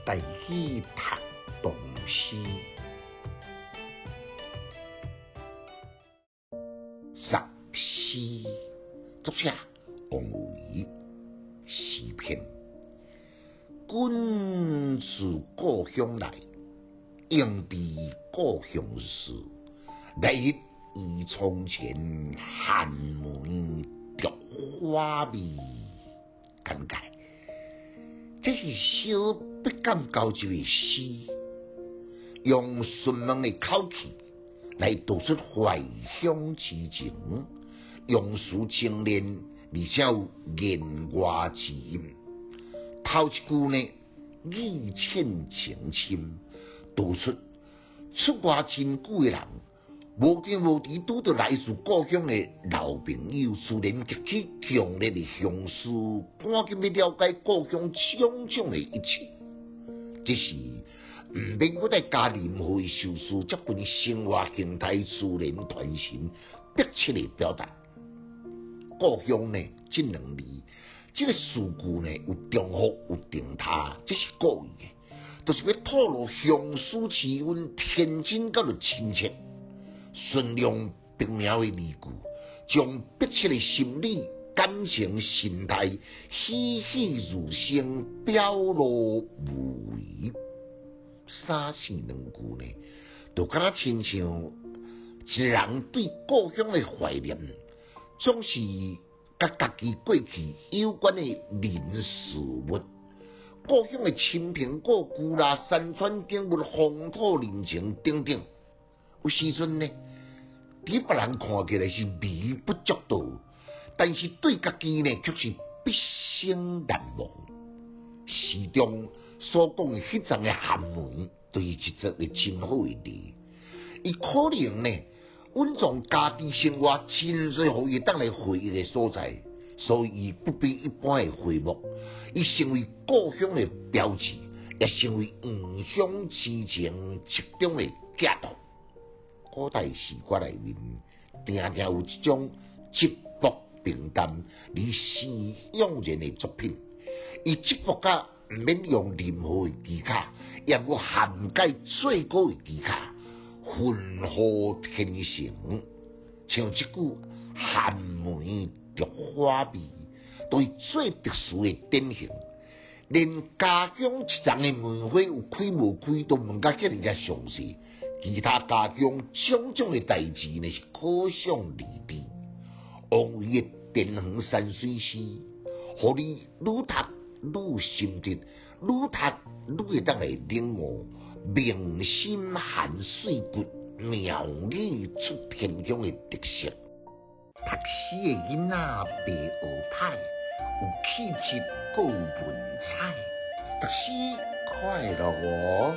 带去读唐诗。作诗，作者王维。诗篇：君自故乡来，应知故乡事。来日忆从前，寒门著花味。感慨，这是小不敢交集的诗，用顺慢的口气来道出怀乡之情，用词精炼，而且有言外之音。头一句呢，意浅情深，道出出外真久的人，无天无地拄到来自故乡的老朋友，自然激起强烈的相思，赶紧要了解故乡种种的一切。这是唔免我再加任何的修饰，这份生活形态自然传承，迫切的表达。故乡呢，这两字，这个词句呢，有重复有定他，这是故意的，就是要透露乡思气温，天真甲着亲切。顺量并妙的字句，将迫切的心理、感情、心态栩栩如生，表露无遗。三四两句呢，就敢若亲像一人对故乡的怀念，总是甲家己过去有关的人事物。故乡的青苹果、古拉、山川景物、风土人情等等，有时阵呢，伫别人看起来是微不足道，但是对家己呢，却是毕生难忘。诗中所讲的迄阵的寒门，就是一则的真好的例。伊可能呢，稳重家己生活真侪互伊当来回忆的所在，所以伊不比一般的回目，伊成为故乡的标志，也成为异乡之情其中的寄托。古代诗歌内面，常常有这种质朴平淡而诗咏人的作品。伊质朴甲唔免用任何的技巧，也有涵盖最高的技巧，浑厚天成。像这句寒梅著花味，就是最特殊的典型。连家乡一丛的梅花有开无开，都问甲遐尼个详细。其他家乡种种的代志呢，是可想而知。王维的田园山水诗，互你愈读愈心得，愈读愈会当来领悟明心含水骨，妙语出天乡的特色。读诗的囡仔白学歹，有气质，够有文采。读诗快乐哦！